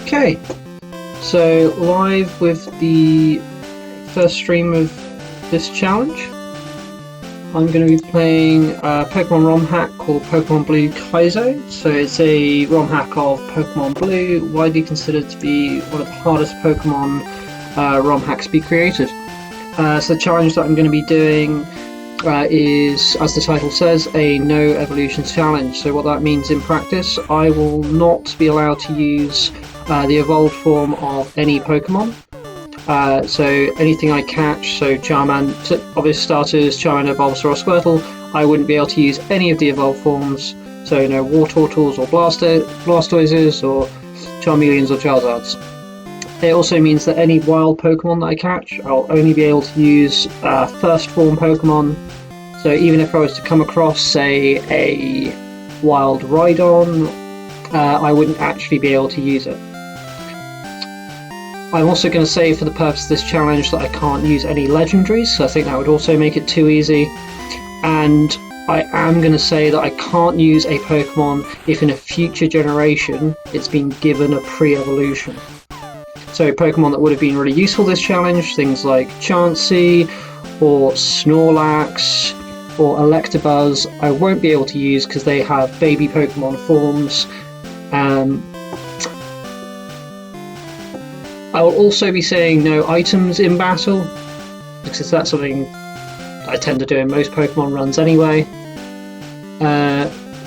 Okay, so live with the first stream of this challenge. I'm going to be playing a Pokemon ROM hack called Pokemon Blue Kaizo. So it's a ROM hack of Pokemon Blue, widely considered to be one of the hardest Pokemon ROM hacks to be created. So the challenge that I'm going to be doing is, as the title says, a no evolutions challenge. So what that means in practice, I will not be allowed to use the evolved form of any Pokemon. So anything I catch, so Charmander, obvious starters, Charmander, Bulbasaur or Squirtle, I wouldn't be able to use any of the evolved forms. So Wartortles or Blastoises or Charmeleons or Charizards. It also means that any wild Pokemon that I catch, I'll only be able to use first form Pokemon. So even if I was to come across, say, a wild Rhydon, I wouldn't actually be able to use it. I'm also going to say, for the purpose of this challenge, that I can't use any legendaries, so I think that would also make it too easy. And I am going to say that I can't use a Pokemon if in a future generation it's been given a pre-evolution. So Pokemon that would have been really useful this challenge, things like Chansey or Snorlax or Electabuzz, I won't be able to use because they have baby Pokemon forms. I will also be saying no items in battle, because that's something I tend to do in most Pokemon runs anyway.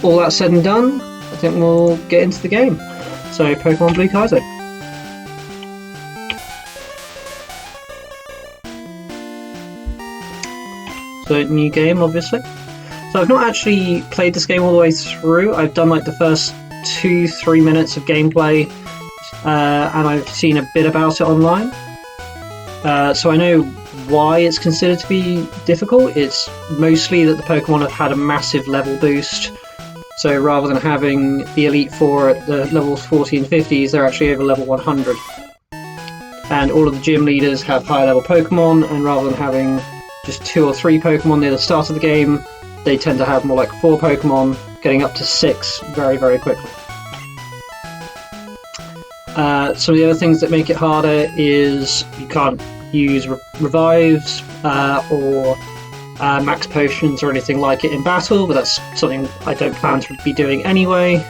All that said and done, I think we'll get into the game. So Pokemon Blue Kaizo. So new game, obviously. So I've not actually played this game all the way through. I've done like the first 2-3 minutes of gameplay, and I've seen a bit about it online. So I know why it's considered to be difficult. It's mostly that the Pokemon have had a massive level boost. So rather than having the Elite Four at the levels 40 and 50s, they're actually over level 100. And all of the gym leaders have higher level Pokemon, and rather than having just 2 or 3 Pokemon near the start of the game, they tend to have more like 4 Pokemon, getting up to 6 very, very quickly. Some of the other things that make it harder is you can't use revives or max potions or anything like it in battle, but that's something I don't plan to be doing anyway.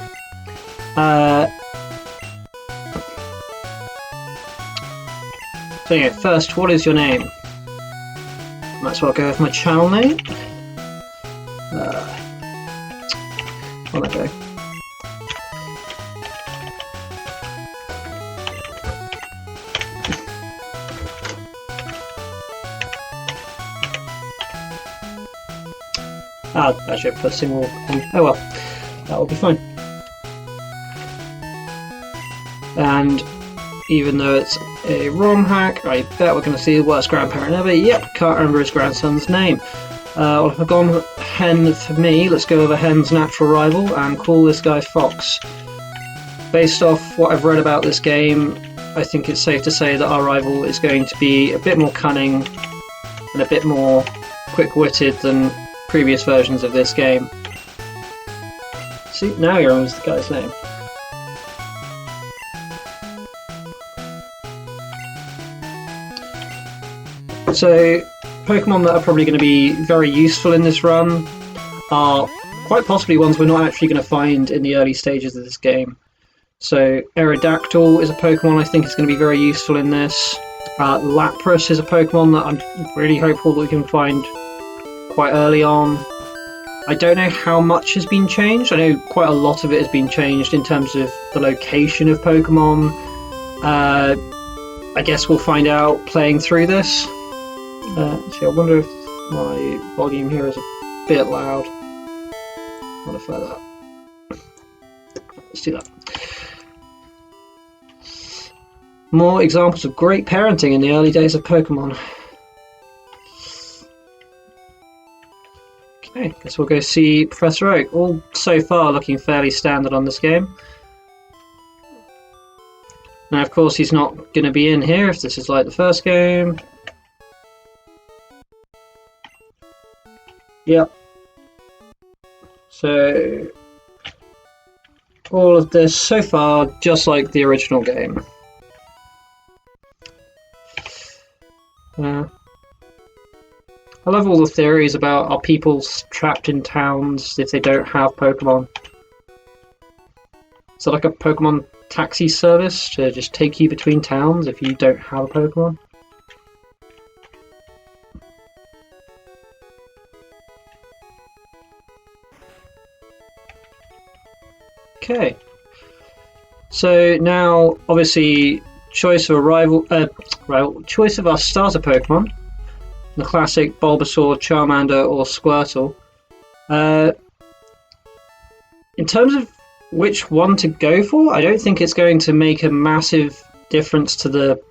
So yeah, first, what is your name? Might as well go with my channel name. On that go. Actually, I put a single on. Oh well, that will be fine. And even though it's a ROM hack, I bet we're going to see the worst grandparent ever. Yep, can't remember his grandson's name. Well, if I've gone Hen for me, let's go over Hen's natural rival and call this guy Fox. Based off what I've read about this game, I think it's safe to say that our rival is going to be a bit more cunning and a bit more quick-witted than previous versions of this game. See, now you're almost the guy's name. So, Pokemon that are probably going to be very useful in this run are quite possibly ones we're not actually going to find in the early stages of this game. So, Aerodactyl is a Pokemon I think is going to be very useful in this. Lapras is a Pokemon that I'm really hopeful that we can find quite early on. I don't know how much has been changed. I know quite a lot of it has been changed in terms of the location of Pokemon. I guess we'll find out playing through this. See, I wonder if my volume here is a bit loud. I want to further that. Let's do that. More examples of great parenting in the early days of Pokemon. Okay, guess we'll go see Professor Oak. All so far looking fairly standard on this game. Now, of course, he's not going to be in here if this is like the first game. Yep. So all of this so far just like the original game. I love all the theories about are people trapped in towns if they don't have Pokemon. Is it like a Pokemon taxi service to just take you between towns if you don't have a Pokemon? Okay. So now, obviously, choice of choice of our starter Pokemon. The classic Bulbasaur, Charmander, or Squirtle. In terms of which one to go for, I don't think it's going to make a massive difference to the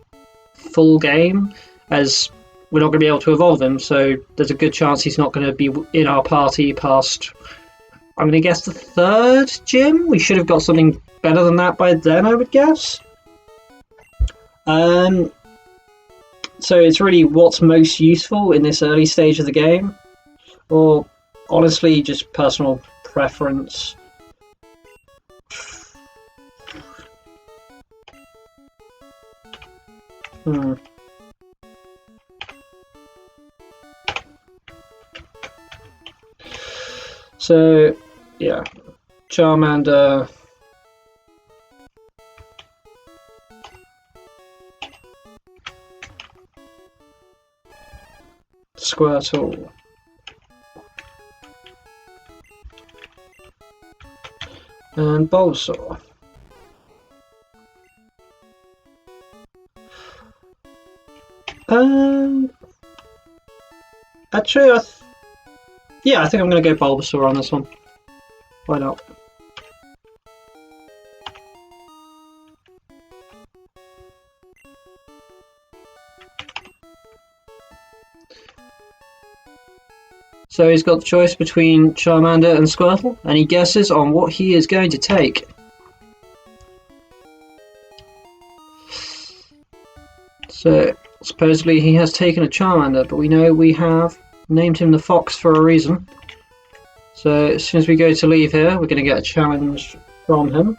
full game, as we're not going to be able to evolve him, so there's a good chance he's not going to be in our party past, I'm going to guess, the third gym? We should have got something better than that by then, I would guess. So it's really what's most useful in this early stage of the game, or honestly just personal preference. So yeah, Charmander, Squirtle, and Bulbasaur. Actually, I think I'm going to go Bulbasaur on this one. Why not? So he's got the choice between Charmander and Squirtle, and he guesses on what he is going to take. So supposedly he has taken a Charmander, but we know we have named him the Fox for a reason. So as soon as we go to leave here, we're going to get a challenge from him.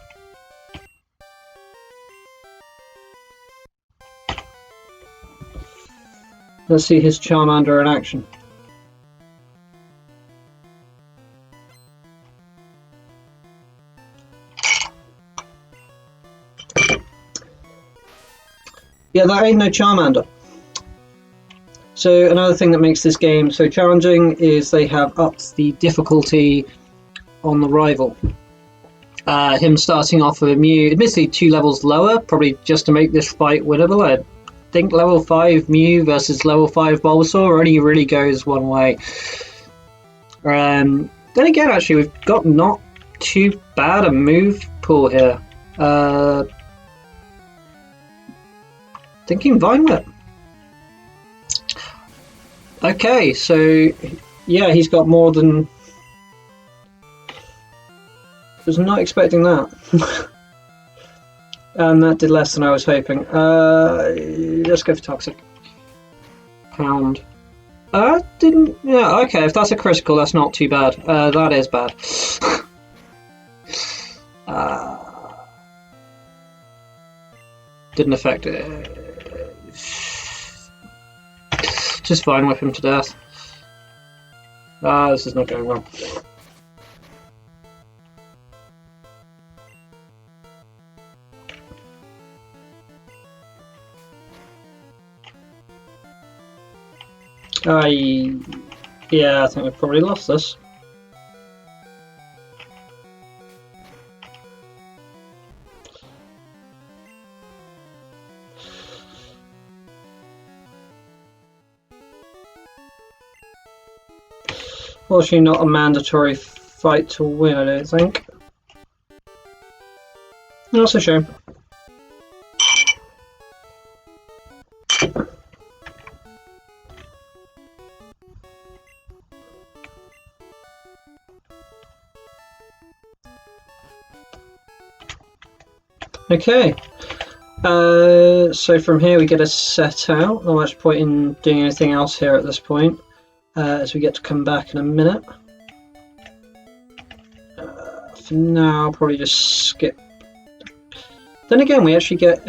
Let's see his Charmander in action. Yeah, that ain't no Charmander. So another thing that makes this game so challenging is they have upped the difficulty on the rival. Him starting off with a Mew, admittedly 2 levels lower, probably just to make this fight winnable. I think level 5 Mew versus level 5 Bulbasaur only really goes one way. Then again, actually, we've got not too bad a move pool here. Thinking Vine Whip. Okay, so yeah, he's got more than... Was not expecting that. And that did less than I was hoping. Let's go for Toxic. Pound. Didn't... Yeah, okay, if that's a critical, that's not too bad. That is bad. Didn't affect it. Just Vine Whip him to death. This is not going well. Yeah, I think we've probably lost this. Fortunately, not a mandatory fight to win, I don't think. That's a shame. Okay, so from here we get a set out. Not much point in doing anything else here at this point, as we get to come back in a minute. for now, I'll probably just skip. Then again, we actually get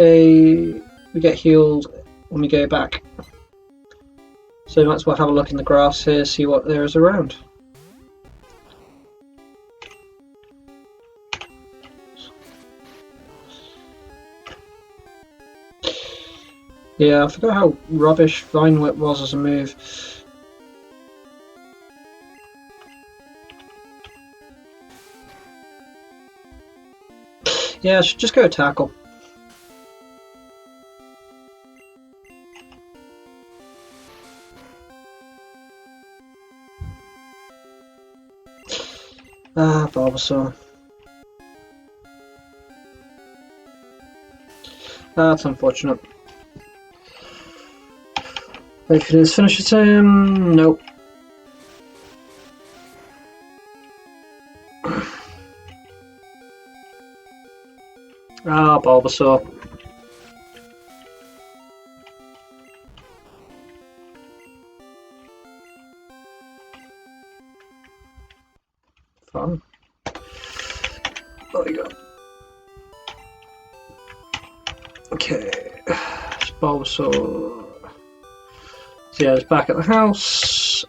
healed when we go back. So might as well have a look in the grass here, see what there is around. Yeah, I forgot how rubbish Vine Whip was as a move. Yeah, I should just go tackle. Ah, Bulbasaur. That's unfortunate. Wait for this finish him. Nope. Ah, Bulbasaur. Fun. There we go. Okay. It's Bulbasaur. So yeah, it's back at the house.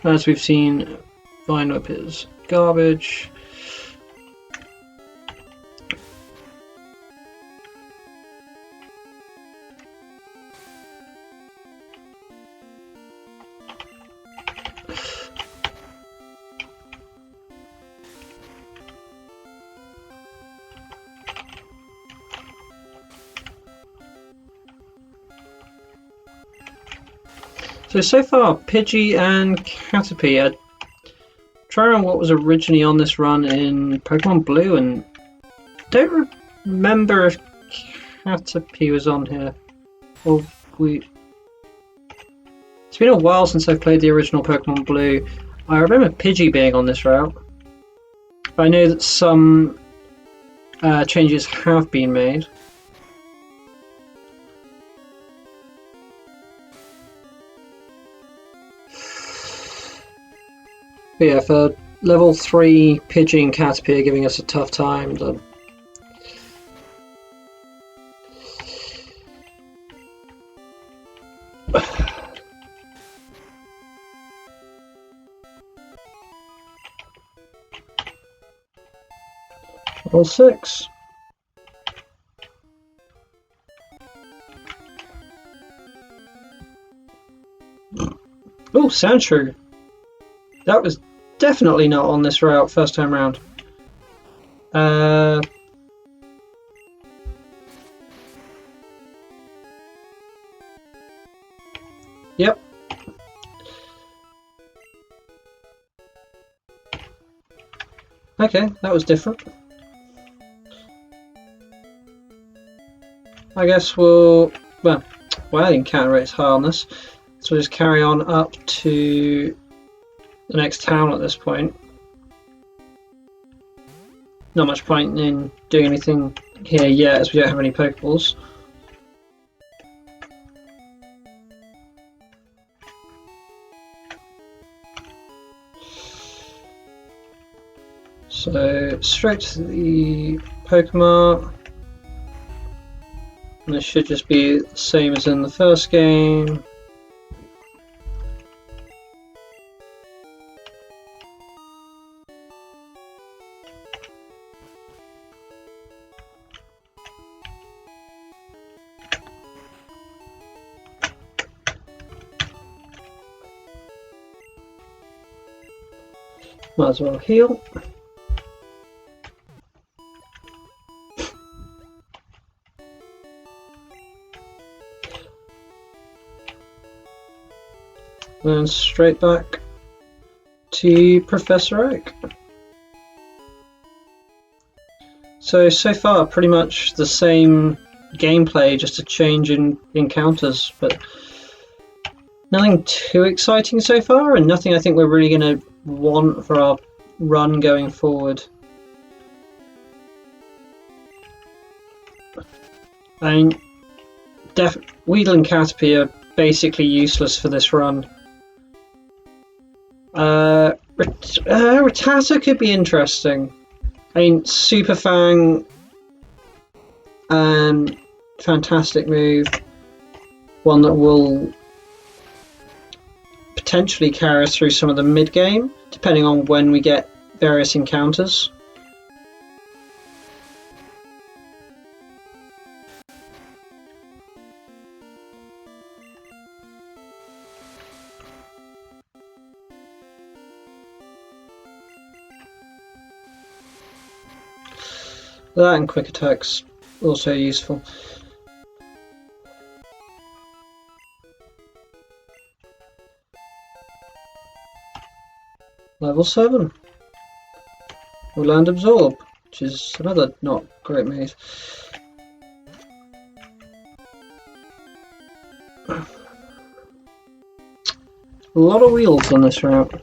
As we've seen, Vine Whip is garbage. So far, Pidgey and Caterpie. I'm trying to remember what was originally on this run in Pokemon Blue, and don't remember if Caterpie was on here. Or we. It's been a while since I've played the original Pokemon Blue. I remember Pidgey being on this route. I know that some changes have been made. But yeah, for level 3 Pidgey and Caterpie are giving us a tough time. Level 6. Oh, Sandshrew. That was definitely not on this route first time round. Yep. Okay, that was different. I guess we'll encounter its harness, so we'll just carry on up to the next town at this point. Not much point in doing anything here yet, as we don't have any Pokeballs. So straight to the Pokemon. And this should just be the same as in the first game. Might as well heal. Then straight back to Professor Oak. So far pretty much the same gameplay, just a change in encounters, but nothing too exciting so far, and nothing I think we're really going to want for our run going forward. I mean, Weedle and Caterpie are basically useless for this run. Rattata could be interesting. I mean, Super Fang, fantastic move. One that will potentially carry us through some of the mid-game, depending on when we get various encounters. That and quick attacks also useful. Level 7. We'll land Absorb, which is another not great move. A lot of wheels on this route.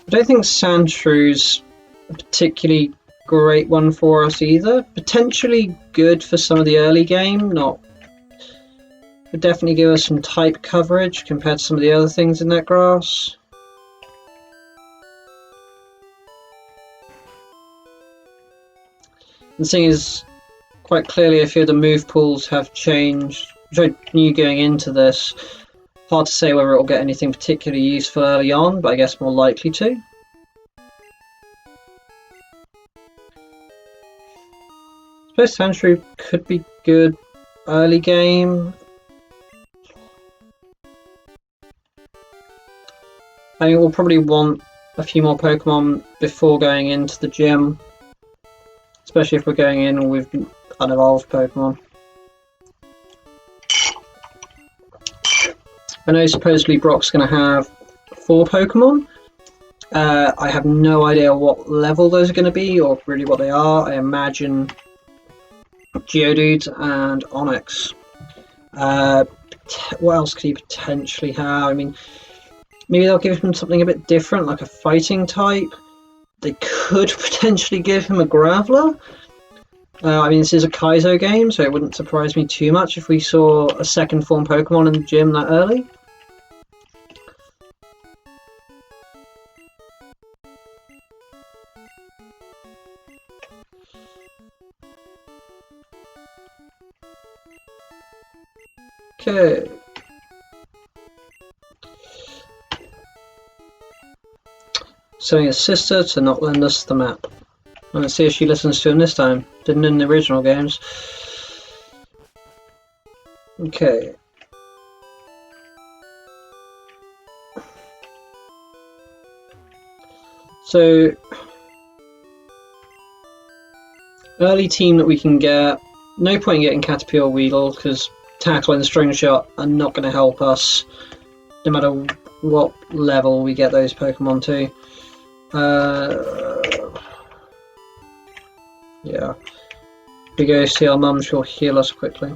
I don't think Sandshrews a particularly great one for us either. Potentially good for some of the early game, not. Would definitely give us some type coverage compared to some of the other things in that grass. The thing is, quite clearly a few of the move pools have changed, which I knew going into this. Hard to say whether it will get anything particularly useful early on, but I guess more likely to. I suppose Sandshrew could be good early game. I think we'll probably want a few more Pokemon before going into the gym, especially if we're going in with unevolved Pokemon. I know supposedly Brock's going to have 4 Pokemon. I have no idea what level those are going to be, or really what they are. I imagine Geodude and Onix. What else could he potentially have? I mean, maybe they'll give him something a bit different, like a fighting type. They could potentially give him a Graveler. I mean, this is a Kaizo game, so it wouldn't surprise me too much if we saw a second form Pokemon in the gym that early. Okay. Telling his sister to not lend us the map. Let's see if she listens to him this time. Didn't in the original games. Okay. So, early team that we can get. No point in getting Caterpie or Weedle, because Tackle and String Shot are not going to help us, no matter what level we get those Pokemon to. Yeah. If we go see our mum, she'll heal us quickly.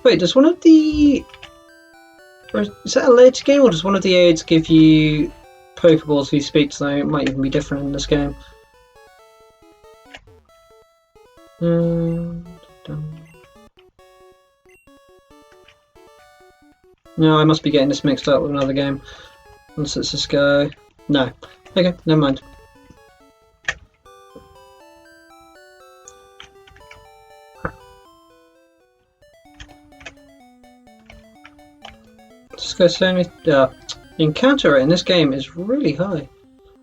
Wait, does one of the... Is that a later game, or does one of the aids give you Pokeballs if you speak to them? It might even be different in this game. No, I must be getting this mixed up with another game. Unless it's this guy. No. Okay, never mind. Just go say the encounter rate in this game is really high.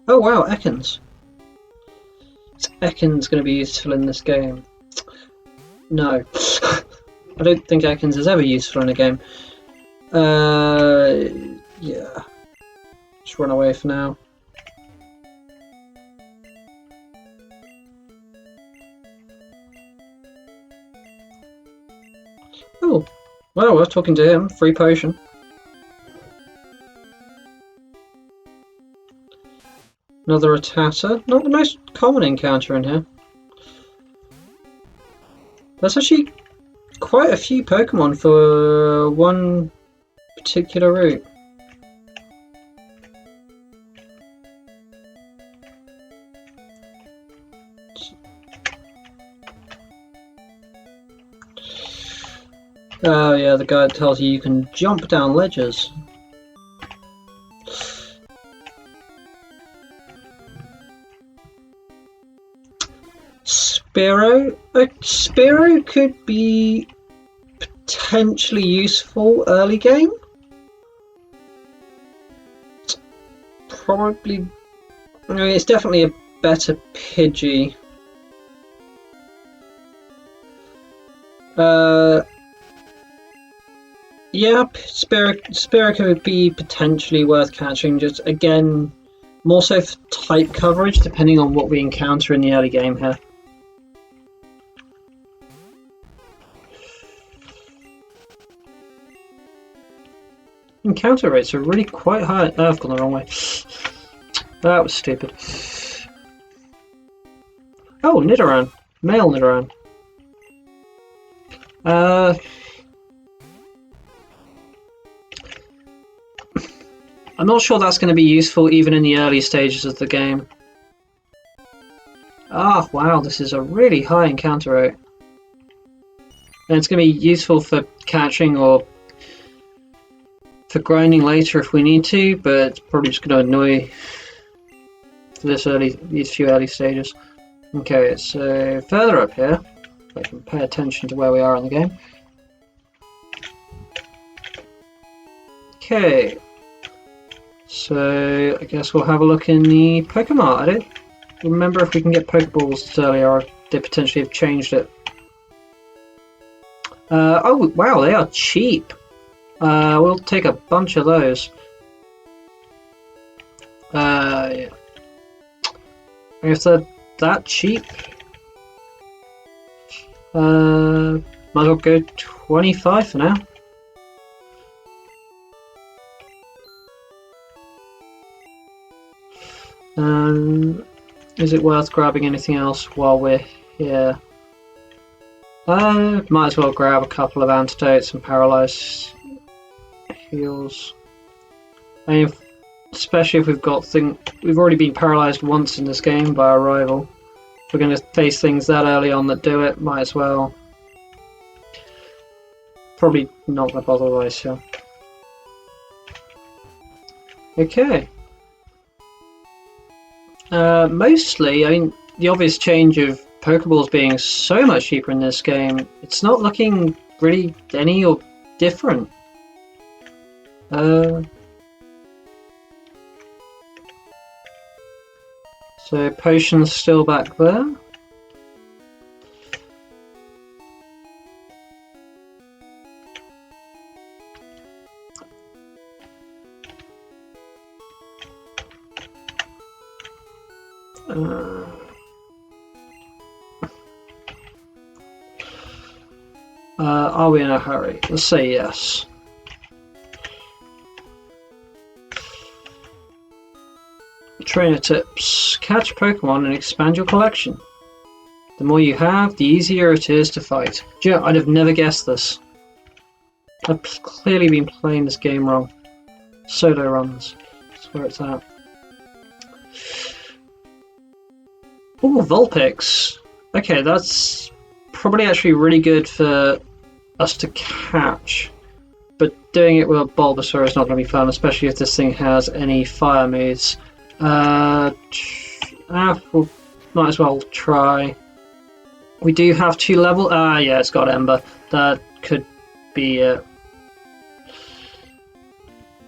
Oh wow, Ekans. Is Ekans going to be useful in this game? No. I don't think Ekans is ever useful in a game. Yeah. Just run away for now. Oh, well, we're talking to him. Free potion. Another Rattata. Not the most common encounter in here. There's actually quite a few Pokemon for one particular route. Oh yeah, the guide tells you can jump down ledges. Spearow? Spearow could be potentially useful early game. Probably... I mean, it's definitely a better Pidgey. Yeah, Spearow could be potentially worth catching, just again, more so for type coverage, depending on what we encounter in the early game here. Encounter rates are really quite high. Oh, I've gone the wrong way. That was stupid. Oh, Nidoran. Male Nidoran. I'm not sure that's going to be useful even in the early stages of the game. Ah, wow, this is a really high encounter rate. And it's going to be useful for catching or for grinding later if we need to, but it's probably just going to annoy for these few early stages. Okay, so further up here, if I can pay attention to where we are in the game. Okay, so I guess we'll have a look in the Pokemon. I don't remember if we can get Pokeballs earlier, or they potentially have changed it. Oh wow, they are cheap. We'll take a bunch of those. Yeah. If they're that cheap, might as well go 25 for now. Is it worth grabbing anything else while we're here? Might as well grab a couple of antidotes and paralyze heals. I mean, especially if we've already been paralyzed once in this game by our rival. If we're going to face things that early on that do it, might as well. Probably not going to bother otherwise, so. Okay. Mostly, I mean, the obvious change of Pokeballs being so much cheaper in this game, it's not looking really any or different. So potion's still back there. Are we in a hurry? Let's say yes. Trainer tips. Catch Pokemon and expand your collection. The more you have, the easier it is to fight. Do you know, I'd have never guessed this. I've clearly been playing this game wrong. Solo runs. That's where it's at. Oh, Vulpix. Okay, that's probably actually really good for us to catch. But doing it with a Bulbasaur is not going to be fun, especially if this thing has any fire moves. We'll might as well try. We do have 2 level. Yeah, it's got Ember. That could be it.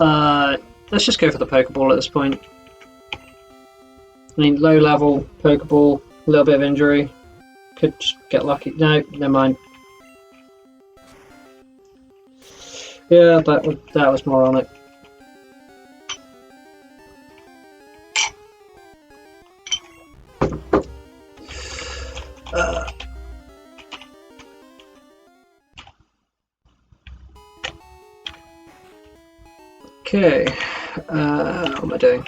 Let's just go for the Pokeball at this point. I mean, low level Pokeball, a little bit of injury. Could just get lucky. No, never mind. Yeah, that was moronic. Okay, what am I doing?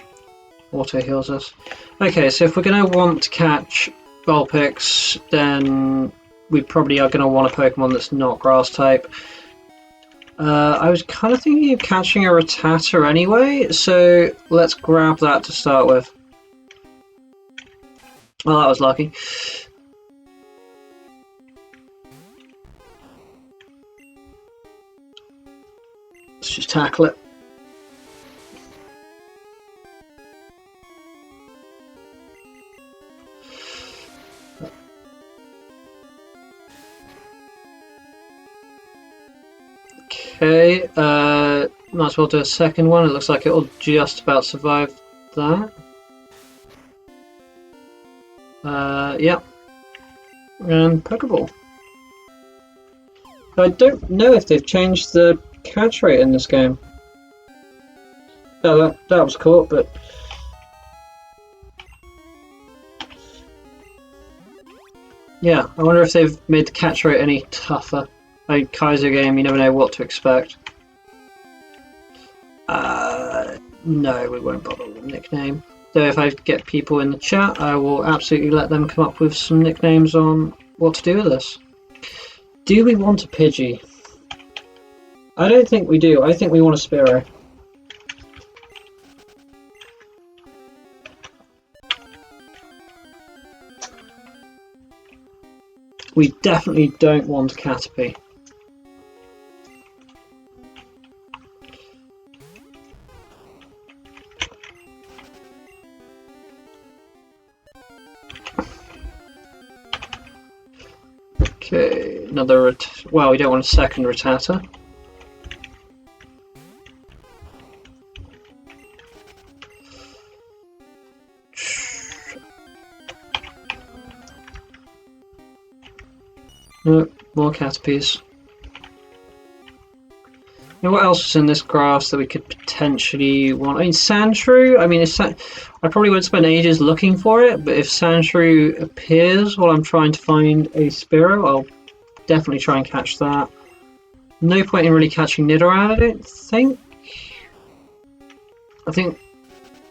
Auto heals us. Okay, so if we're going to want to catch Vulpix, then we probably are going to want a Pokemon that's not Grass type. I was kind of thinking of catching a Rattata anyway, so let's grab that to start with. Well, that was lucky. Let's just tackle it. Okay, might as well do a second one. It looks like it'll just about survive that. Yeah. And Pokeball. I don't know if they've changed the catch rate in this game. Oh, that was caught, but... Yeah, I wonder if they've made the catch rate any tougher. Like Kaizo game, you never know what to expect. No, we won't bother with a nickname. Though if I get people in the chat, I will absolutely let them come up with some nicknames on what to do with this. Do we want a Pidgey? I don't think we do. I think we want a Spearow. We definitely don't want a Caterpie. Okay, another well, we don't want a second Rattata. Nope, more Caterpies. Now, what else is in this grass that we could potentially want? I mean, Sandshrew. I mean, I probably won't spend ages looking for it, but if Sandshrew appears while I'm trying to find a Spearow, I'll definitely try and catch that. No point in really catching Nidoran, I don't think. I think,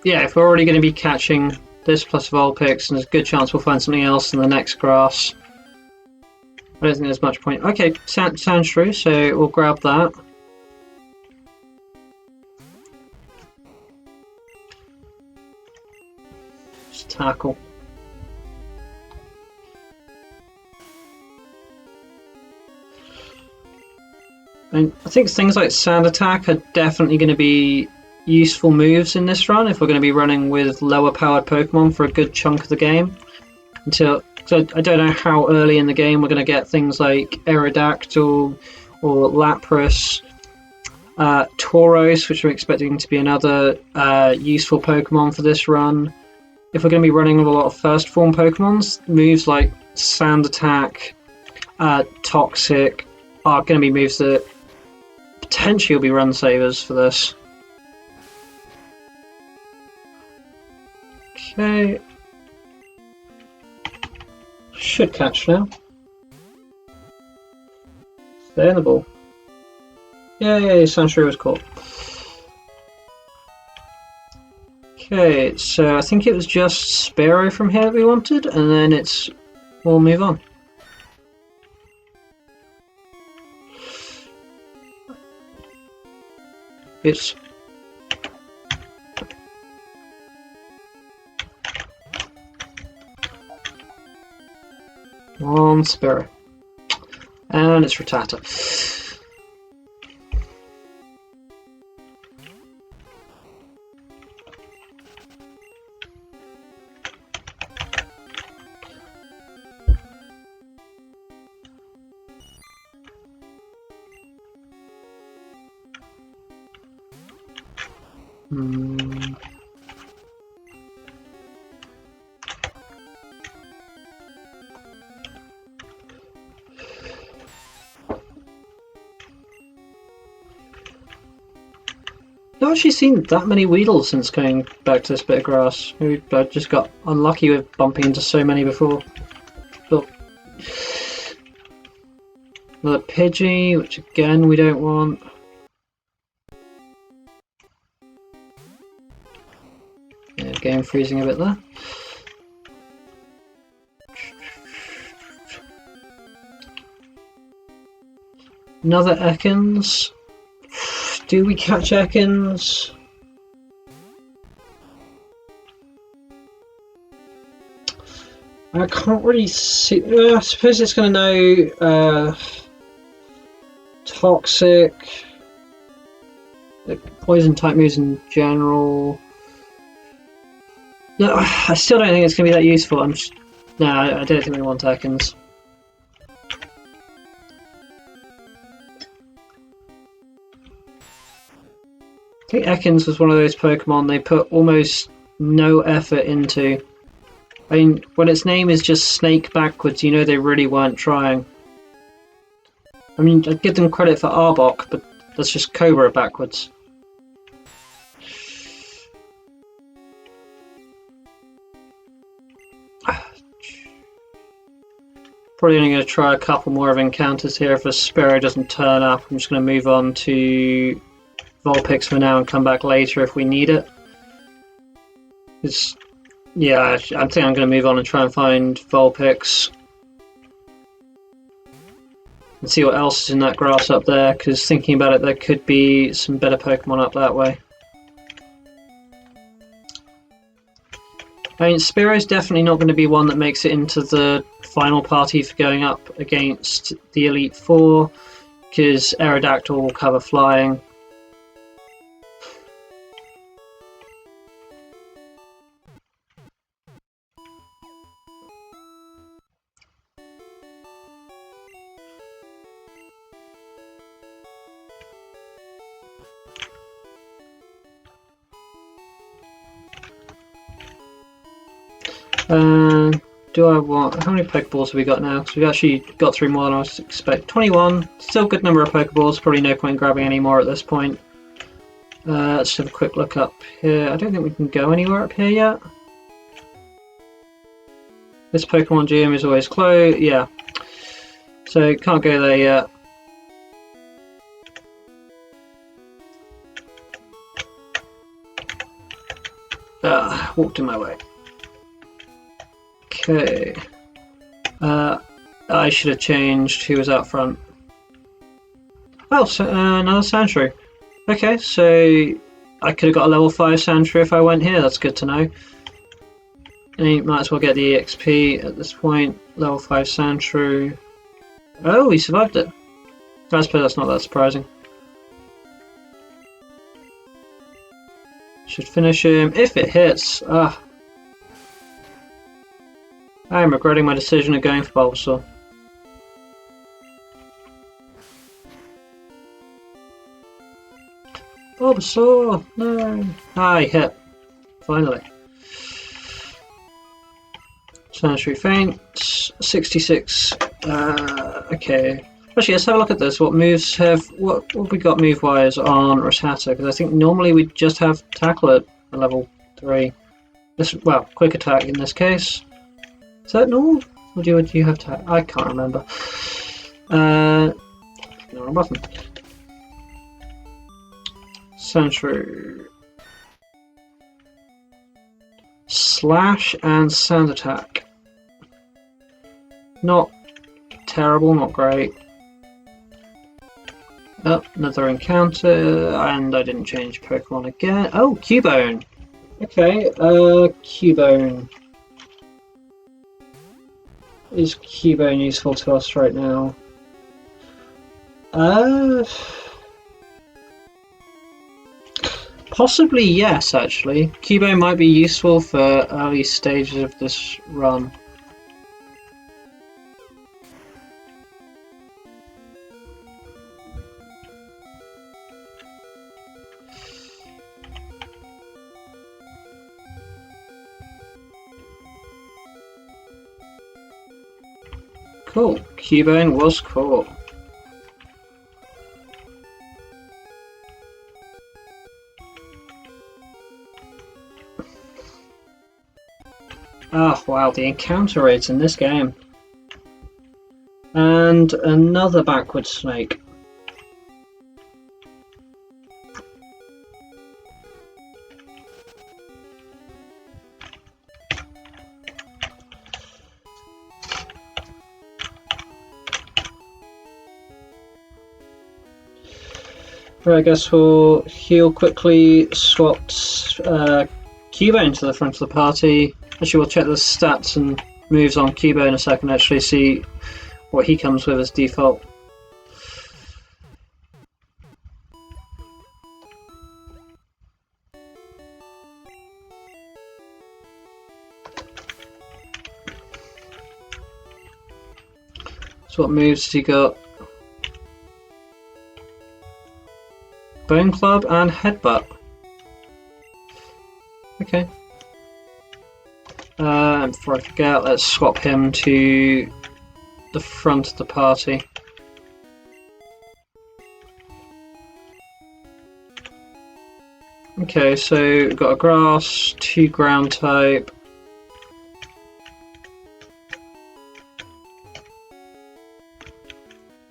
yeah, if we're already going to be catching this plus Vulpix, and there's a good chance we'll find something else in the next grass. I don't think there's much point. Okay, Sandshrew, so we'll grab that. Just tackle. And I think things like Sand Attack are definitely going to be useful moves in this run if we're going to be running with lower powered Pokemon for a good chunk of the game. So I don't know how early in the game we're going to get things like Aerodactyl or Lapras, Tauros, which we're expecting to be another useful Pokemon for this run. If we're going to be running with a lot of first form Pokemons, moves like Sand Attack, Toxic are going to be moves that potentially will be run savers for this. Okay. Should catch now. Stay in the ball. Yay, Sandshrew was caught. Okay, so I think it was just Spearow from here that we wanted, and then we'll move on. It's one Spearow, and it's Rattata. I've actually seen that many Weedles since going back to this bit of grass. Maybe I just got unlucky with bumping into so many before. But another Pidgey, which again we don't want. game freezing a bit there. Another Ekans. Do we catch Ekans? I can't really see. I suppose it's going to know Toxic, the poison type moves in general. No, I still don't think it's going to be that useful. No, I don't think we want Ekans. I think Ekans was one of those Pokemon they put almost no effort into. I mean, when its name is just Snake backwards, you know they really weren't trying. I mean, I'd give them credit for Arbok, but that's just Cobra backwards. Probably only going to try a couple more of encounters here. If a Spearow doesn't turn up, I'm just going to move on to Vulpix for now and come back later if we need it. Yeah, I think I'm going to move on and try and find Vulpix. And see what else is in that grass up there, because thinking about it, there could be some better Pokemon up that way. I mean, Spearow's definitely not going to be one that makes it into the final party for going up against the Elite Four, because Aerodactyl will cover flying. Do I want... How many Pokeballs have we got now? Because we've actually got through more than I was expecting. 21. Still a good number of Pokeballs. Probably no point in grabbing any more at this point. Let's have a quick look up here. I don't think we can go anywhere up here yet. This Pokemon gym is always closed. Yeah. So, can't go there yet. Walked in my way. Okay. I should have changed who was out front. Oh, so, another Sandshrew. Okay, so I could have got a level 5 Sandshrew if I went here. That's good to know. And you might as well get the EXP at this point. Level 5 Sandshrew. Oh, he survived it. I suppose that's not that surprising. Should finish him if it hits. I am regretting my decision of going for Bulbasaur. Bulbasaur! No! Ah, he hit. Finally. Sandshrew faint. 66. Okay. Actually, let's have a look at this. What moves have... What we got move-wise on Rattata? Because I think normally we just have Tackle at level 3. Well, Quick Attack in this case. Is that normal? Or do you have to? I can't remember. No button. Sandshrew. Slash and Sand Attack. Not terrible, not great. Oh, another encounter, and I didn't change Pokemon again. Oh, Cubone. Okay, Cubone. Is Cubone useful to us right now? Possibly yes, actually. Cubone might be useful for early stages of this run. Cool. Cubone was caught. Ah, wow, the encounter rates in this game. And another backward snake. I guess we'll heal quickly, swap Cubone to the front of the party. Actually, we'll check the stats and moves on Cubone in a second, actually see what he comes with as default. So what moves has he got? Bone Club and Headbutt. Okay. And before I forget, let's swap him to the front of the party. Okay, so we've got a grass, 2 ground type.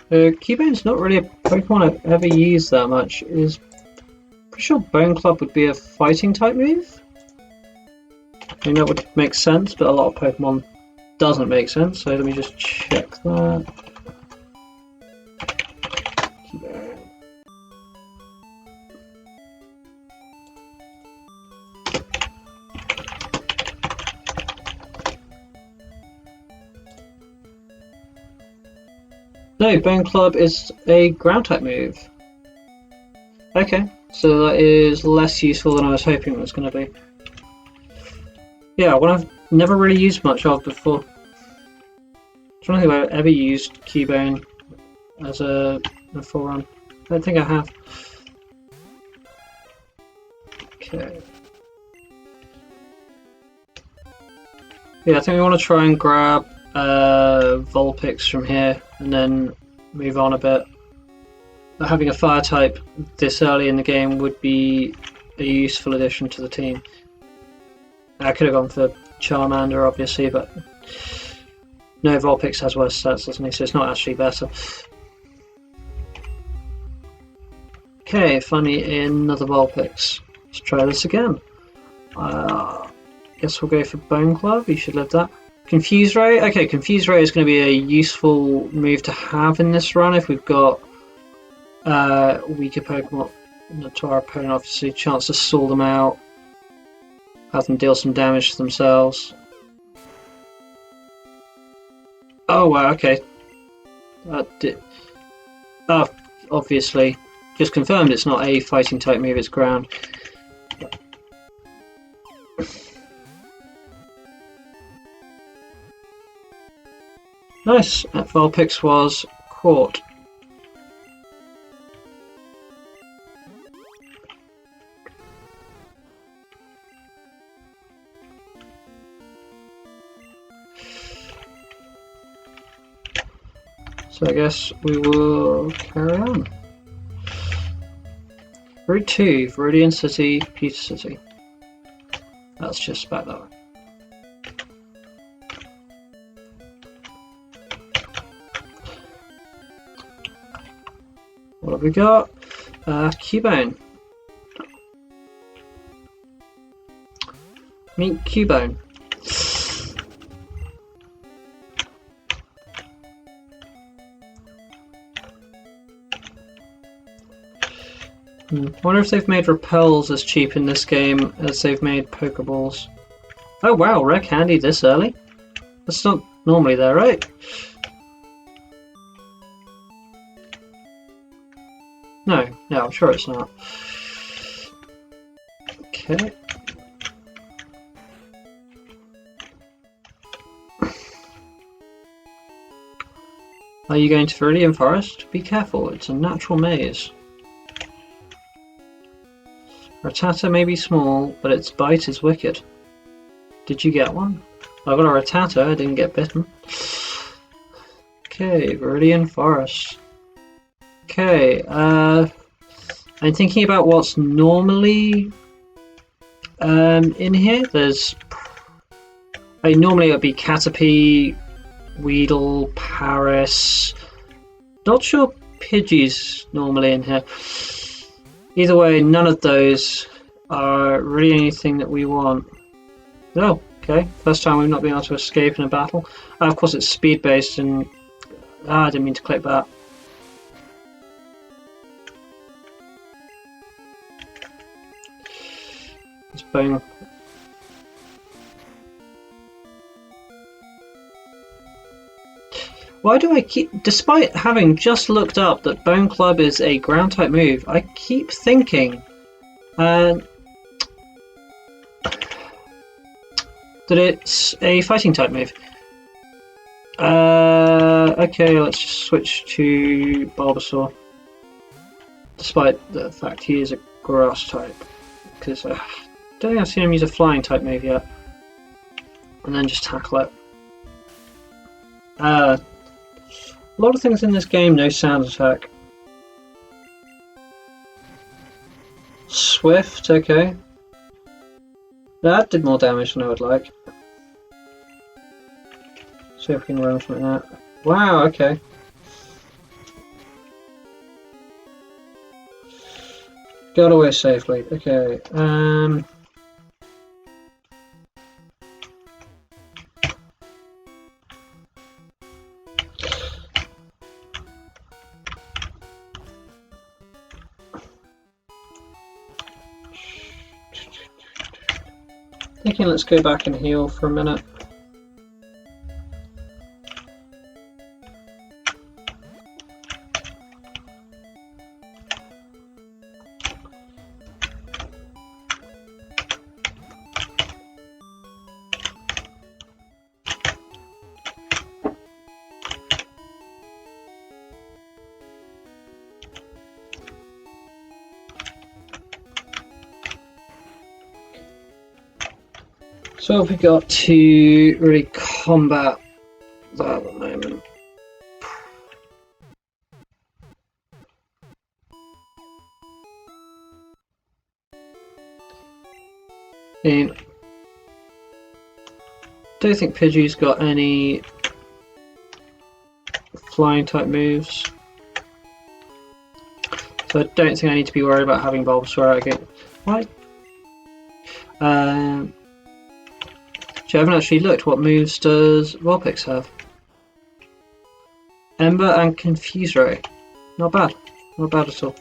Cubone's not really a Pokemon I've ever used that much. Is pretty sure Bone Club would be a fighting type move. I mean, that would make sense, but a lot of Pokemon doesn't make sense. So let me just check that. No, Bone Club is a ground type move. Okay, so that is less useful than I was hoping it was going to be. Yeah, one I've never really used much of before. I don't think I've ever used Cubone as a full run. I don't think I have. Okay. Yeah, I think we want to try and grab Vulpix from here and then move on a bit. But having a fire type this early in the game would be a useful addition to the team. I could have gone for Charmander obviously, but no, Vulpix has worse stats, doesn't he? So it's not actually better. Okay, finally another Vulpix. Let's try this again. Guess we'll go for Bone Club, you should live that. Confuse Ray? Okay, Confuse Ray is going to be a useful move to have in this run if we've got weaker Pokemon to our opponent, obviously. Chance to stall them out, have them deal some damage to themselves. Oh wow, okay. Oh, obviously. Just confirmed it's not a fighting type move, it's ground. Nice, that Vulpix was caught. So I guess we will carry on. Route 2, Viridian City, Pewter City. That's just about that way. What have we got? Cubone. Meet Cubone. Wonder if they've made repels as cheap in this game as they've made Pokeballs. Oh wow, rare candy this early? That's not normally there, right? No, I'm sure it's not. Okay. Are you going to Viridian Forest? Be careful, it's a natural maze. Rattata may be small, but its bite is wicked. Did you get one? I got a Rattata, I didn't get bitten. Okay, Viridian Forest. Okay, I'm thinking about what's normally in here. Normally it would be Caterpie, Weedle, Paris. Not sure Pidgey's normally in here. Either way, none of those are really anything that we want. Oh, okay. First time we've not been able to escape in a battle. Of course it's speed based and... I didn't mean to click that. bone. Why do I keep, despite having just looked up that Bone Club is a ground type move, I keep thinking that it's a fighting type move. Okay, let's just switch to Bulbasaur. Despite the fact he is a grass type. Because I don't think I've seen him use a flying type move yet. And then just tackle it. A lot of things in this game, no sound attack. Swift, okay. That did more damage than I would like. See if we can run something like that. Wow, okay. Got away safely, okay. Thinking let's go back and heal for a minute. So have we got to really combat that at the moment? And don't think Pidgey's got any flying type moves. So I don't think I need to be worried about having Bulbasaur out again. Why? I haven't actually looked. What moves does Vulpix have? Ember and Confuse Ray. Not bad. Not bad at all.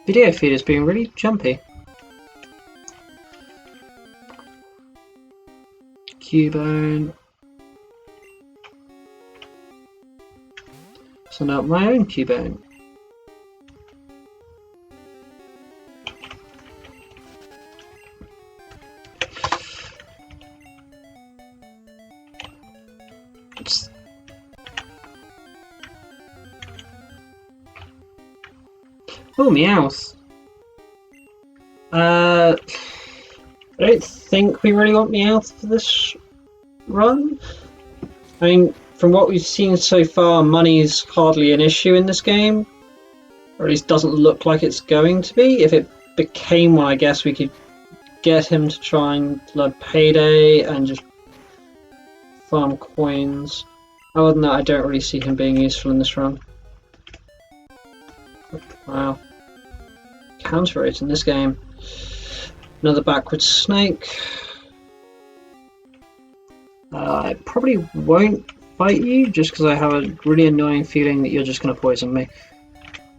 Video feed is being really jumpy. Cubone. Send out my own Cubone. Oh, Meowth. I don't think we really want Meowth for this run. I mean, from what we've seen so far, money's hardly an issue in this game. Or at least doesn't look like it's going to be. If it became one, I guess we could get him to try and learn Payday and just farm coins. Other than that, I don't really see him being useful in this run. Wow. Counter rate in this game. Another backward snake. I probably won't fight you just because I have a really annoying feeling that you're just going to poison me.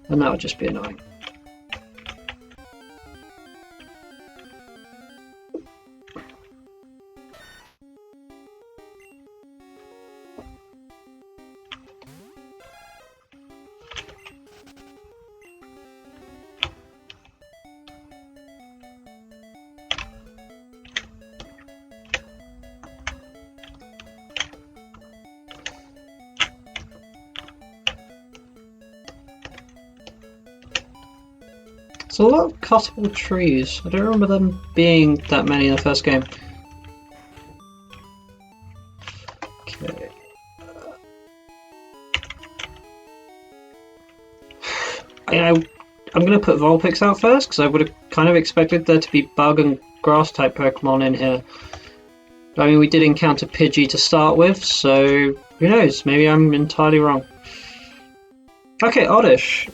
And that would just be annoying. There's a lot of cuttable trees. I don't remember them being that many in the first game. Okay. I'm going to put Vulpix out first because I would have kind of expected there to be bug and grass type Pokemon in here. I mean, we did encounter Pidgey to start with, so who knows? Maybe I'm entirely wrong. Okay, Oddish.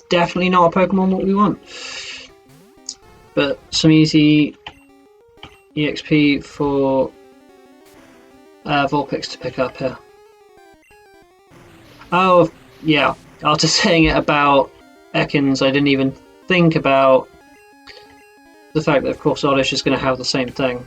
Definitely not a Pokemon what we want. But some easy EXP for Vulpix to pick up here. Oh, yeah. After saying it about Ekans, I didn't even think about the fact that, of course, Oddish is going to have the same thing.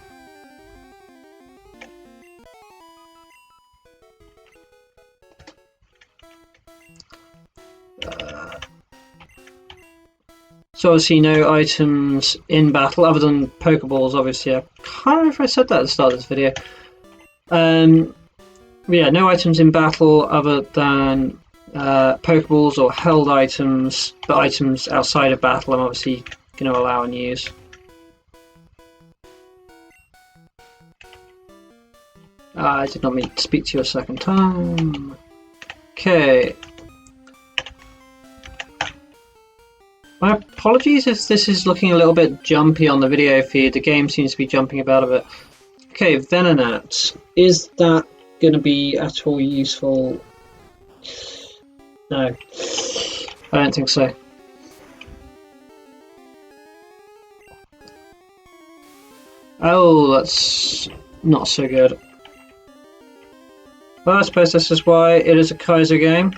So obviously no items in battle, other than Pokeballs, obviously. I can't remember if I said that at the start of this video. Yeah, no items in battle other than Pokeballs or held items, but items outside of battle I'm obviously going to allow and use. I did not mean to speak to you a second time. Okay. My apologies if this is looking a little bit jumpy on the video feed. The game seems to be jumping about a bit. Okay, Venonat. Is that going to be at all useful? No. I don't think so. Oh, that's not so good. Well, I suppose this is why it is a Kaizo game.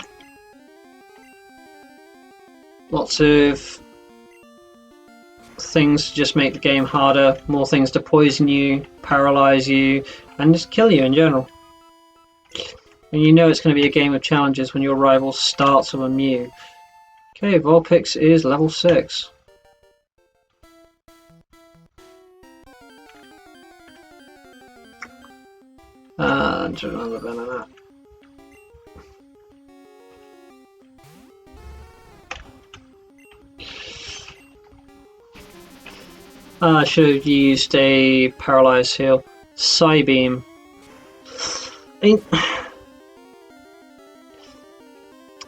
Lots of things to just make the game harder, more things to poison you, paralyze you, and just kill you in general. And you know it's going to be a game of challenges when your rival starts with a Mew. Okay, Vulpix is level 6. And another banana. I should have used a Paralyze Heal. Psybeam. I mean,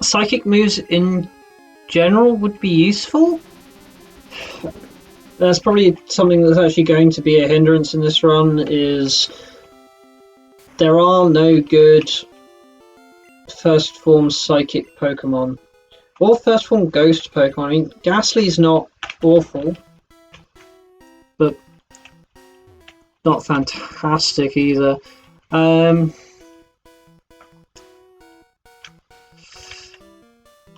psychic moves in general would be useful. That's probably something that's actually going to be a hindrance in this run, is there are no good first form psychic Pokemon. Or first form ghost Pokemon. I mean, Ghastly's not awful, but not fantastic either. I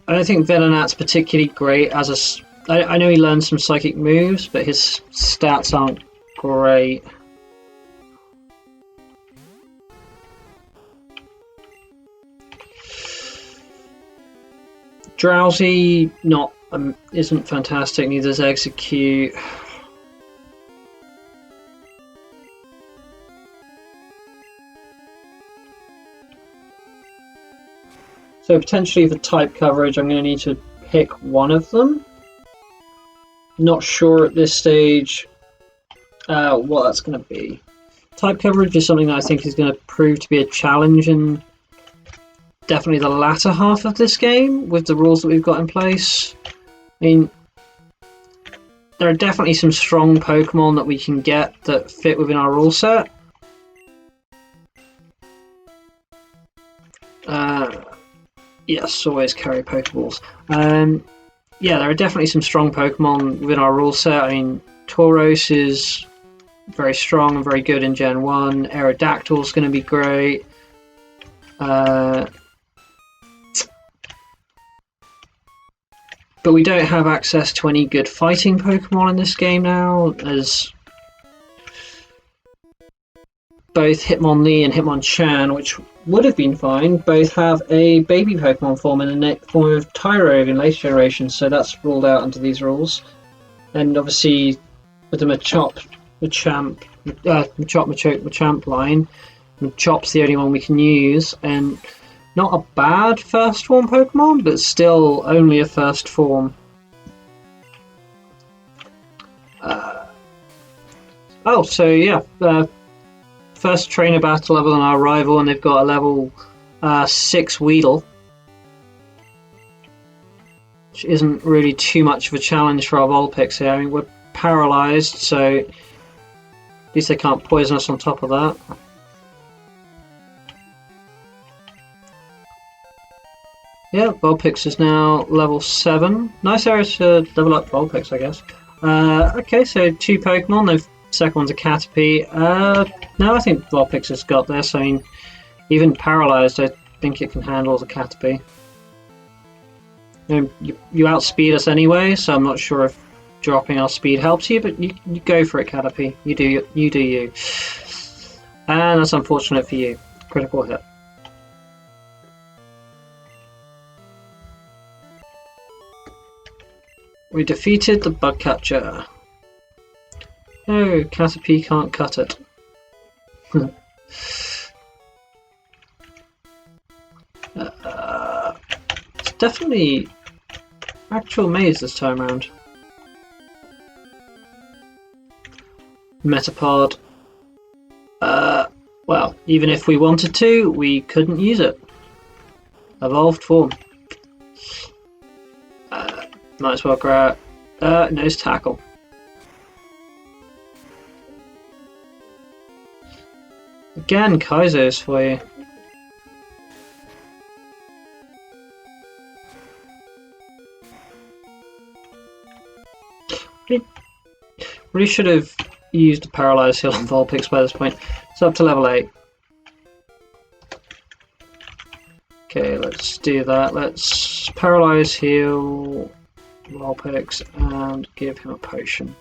don't think Venonat's particularly great as a... I know he learns some psychic moves, but his stats aren't great. Drowsy isn't fantastic, neither is Execute. So potentially for type coverage I'm going to need to pick one of them. Not sure at this stage what that's going to be. Type coverage is something that I think is going to prove to be a challenge in definitely the latter half of this game with the rules that we've got in place. I mean, there are definitely some strong Pokemon that we can get that fit within our rule set. Yes, always carry Pokeballs. Yeah, there are definitely some strong Pokemon within our rule set. I mean, Tauros is very strong and very good in Gen 1. Aerodactyl's going to be great. But we don't have access to any good fighting Pokemon in this game now, as both Hitmonlee and Hitmonchan, which would have been fine, both have a baby Pokemon form in the form of Tyrogue in later generations, so that's ruled out under these rules. And obviously, with the Machamp line, Machop's the only one we can use, and not a bad first form Pokemon, but still only a first form. Oh, so yeah, first trainer battle other than our rival, and they've got a level 6 Weedle, which isn't really too much of a challenge for our Vulpix here. I mean, we're paralysed, so at least they can't poison us on top of that. Yeah, Vulpix is now level 7. Nice area to level up Vulpix, I guess. Okay, so 2 Pokemon. The second one's a Caterpie. No, I think Vulpix has got this. I mean, even paralysed, I think it can handle the Caterpie. You outspeed us anyway, so I'm not sure if dropping our speed helps you, but you go for it, Caterpie. You do you. And that's unfortunate for you. Critical hit. We defeated the bug catcher. No, Caterpie can't cut it. It's definitely actual maze this time around. Metapod. Well, even if we wanted to, we couldn't use it. Evolved form. Might as well grab nose tackle. Again, Kaizo's for you. Really should have used a Paralyze Heal on Vulpix by this point. It's up to level 8. Okay, let's do that. Let's Paralyze Heal Vulpix and give him a potion.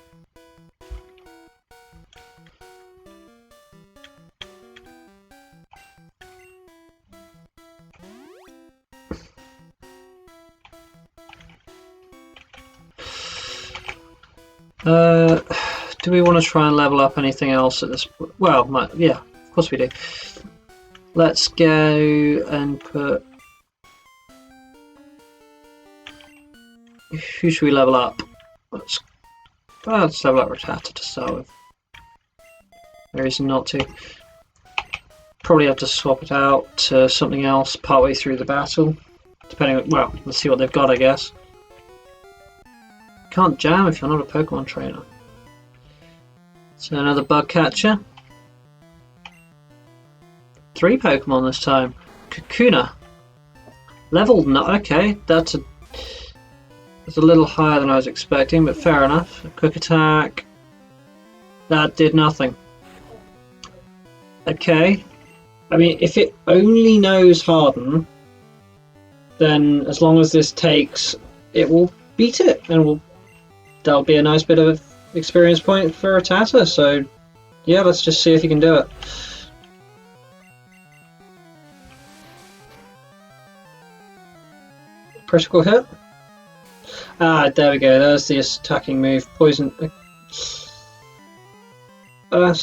Do we want to try and level up anything else at this point? Well, yeah, of course we do. Let's go and put... Who should we level up? Let's level up Rattata to start with. There is not to. Probably have to swap it out to something else partway through the battle. Depending on, well, let's see what they've got, I guess. Can't jam if you're not a Pokemon trainer. So another bug catcher. 3 Pokemon this time. Kakuna. Level okay, that's a little higher than I was expecting, but fair enough. A quick attack. That did nothing. Okay. I mean, if it only knows Harden, then as long as this takes, it will beat it, and that'll be a nice bit of experience point for Rattata. So, yeah, let's just see if you can do it. Critical hit. Ah, there we go. There's the attacking move. Poison. I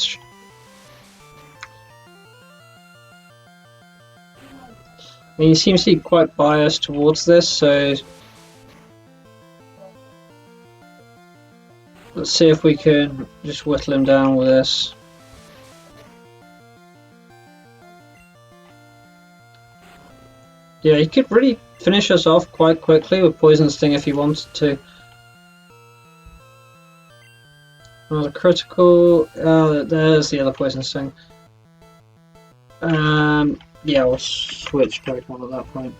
mean, he seems to be quite biased towards this, so let's see if we can just whittle him down with this. Yeah, he could really finish us off quite quickly with Poison Sting if he wanted to. Another critical. There's the other Poison Sting. Yeah, we'll switch Pokemon at that point.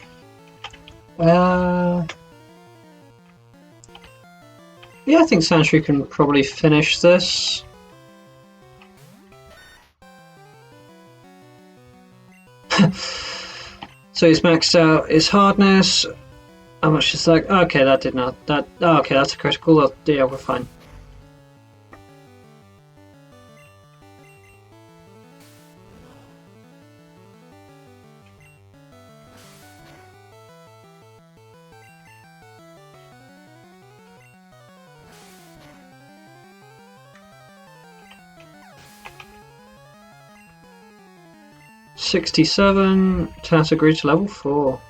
Yeah, I think Sandshrew can probably finish this. So he's maxed out his hardness. How much is that? Okay, that did not. Okay, that's a critical. Yeah, we're fine. $67. Tata grew to level 4.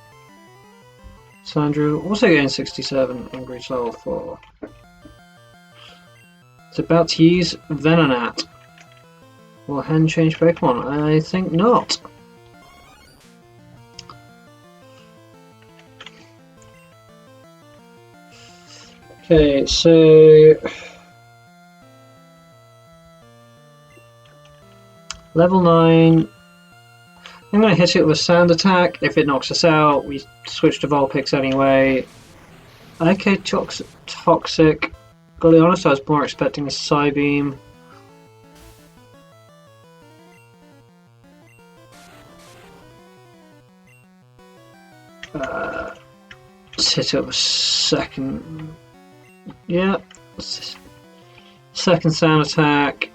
Sandra also getting 67 and grew to level 4. It's about to use Venonat. Will Hen change Pokemon? I think not. Okay, so level 9. I'm going to hit it with a Sand Attack. If it knocks us out, we switch to Vulpix anyway. Okay, Toxic. Gotta be honest, I was more expecting a Psybeam. Let's hit it with a second. Yeah. Second sound attack.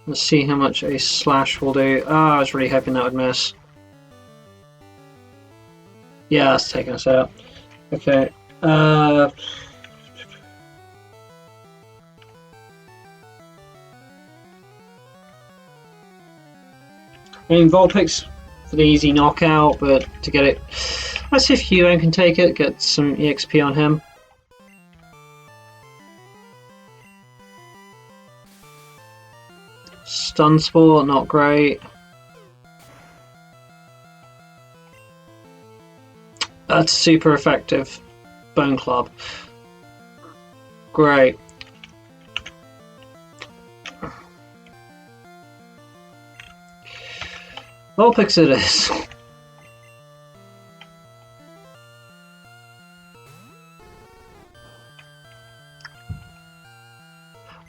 Let's see how much a slash will do. Ah, I was really hoping that would miss. Yeah, that's taking us out. Okay. I mean, Vulpix for the easy knockout, but to get it... Let's see if Hugo can take it, get some EXP on him. Stun Spore, not great. That's super effective. Bone Club. Great. Vulpix it is.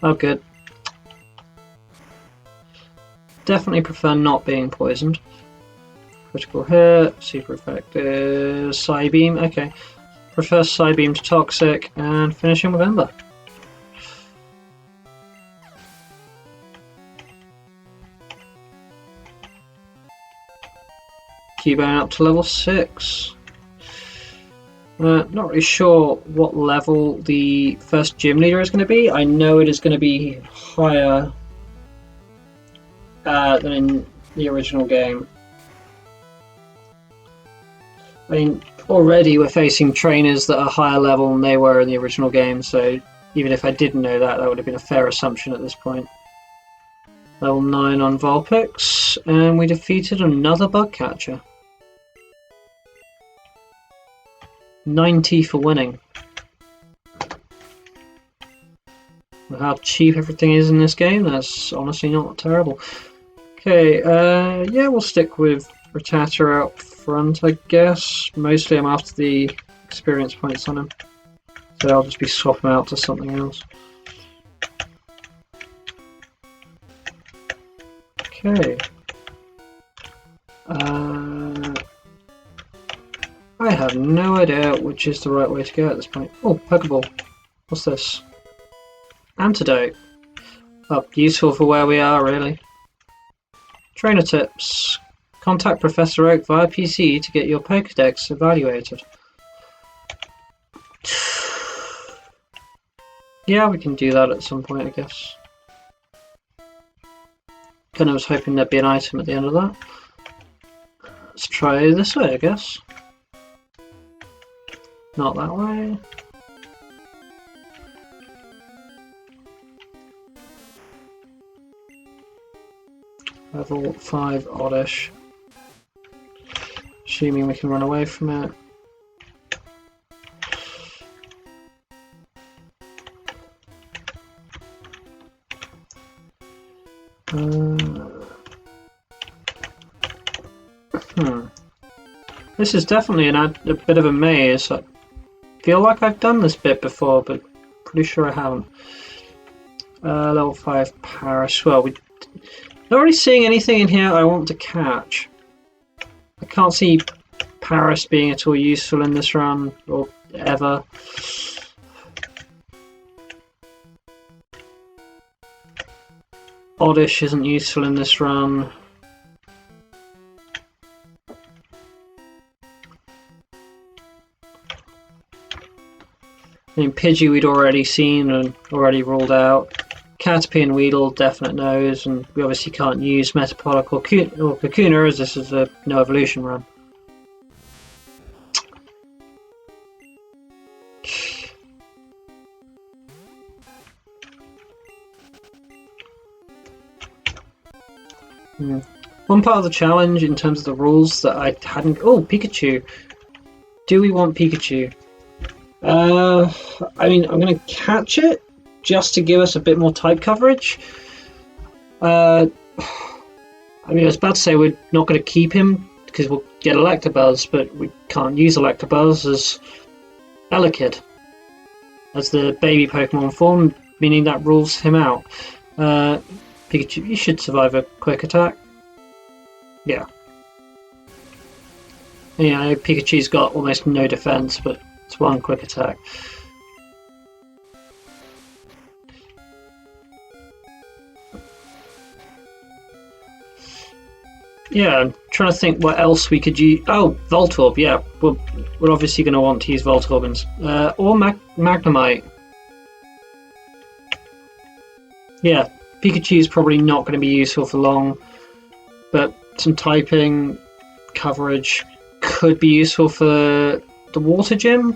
Oh, good. Definitely prefer not being poisoned. Critical hit, super effective, Psybeam, okay. Prefer Psybeam to Toxic, and finish him with Ember. Cubone up to level 6. Not really sure what level the first gym leader is going to be. I know it is going to be higher than in the original game. I mean, already we're facing trainers that are higher level than they were in the original game, so even if I didn't know that, that would have been a fair assumption at this point. Level 9 on Vulpix, and we defeated another bug catcher. 90 for winning. With how cheap everything is in this game, that's honestly not terrible. Okay, yeah, we'll stick with Rattata out front, I guess. Mostly I'm after the experience points on him, so I'll just be swapping out to something else. Okay. I have no idea which is the right way to go at this point. Oh, Pokeball. What's this? Antidote. Oh, useful for where we are, really. Trainer tips. Contact Professor Oak via PC to get your Pokédex evaluated. Yeah, we can do that at some point, I guess. Kind of was hoping there'd be an item at the end of that. Let's try this way, I guess. Not that way. Level 5 oddish. Assuming we can run away from it. This is definitely a bit of a maze. I feel like I've done this bit before, but pretty sure I haven't. Level 5 Paris. Well, we're not really seeing anything in here I want to catch. I can't see Paris being at all useful in this run, or ever. Oddish isn't useful in this run. I mean, Pidgey we'd already seen and already ruled out. Caterpie and Weedle, definite no's, and we obviously can't use Metapod or Kakuna as this is a no evolution run. One part of the challenge in terms of the rules that I hadn't... Oh, Pikachu! Do we want Pikachu? I mean, I'm going to catch it just to give us a bit more type coverage. I mean, I was about to say we're not going to keep him because we'll get Electabuzz, but we can't use Electabuzz as Elekid as the baby Pokemon form, meaning that rules him out. Pikachu, you should survive a quick attack. Yeah. You know, Pikachu's got almost no defense, but it's one quick attack. Yeah, I'm trying to think what else we could use. Oh, Voltorb, yeah. We're obviously going to want to use Voltorbans. Or Magnemite. Yeah, Pikachu's probably not going to be useful for long, but some typing coverage could be useful for the Water Gym.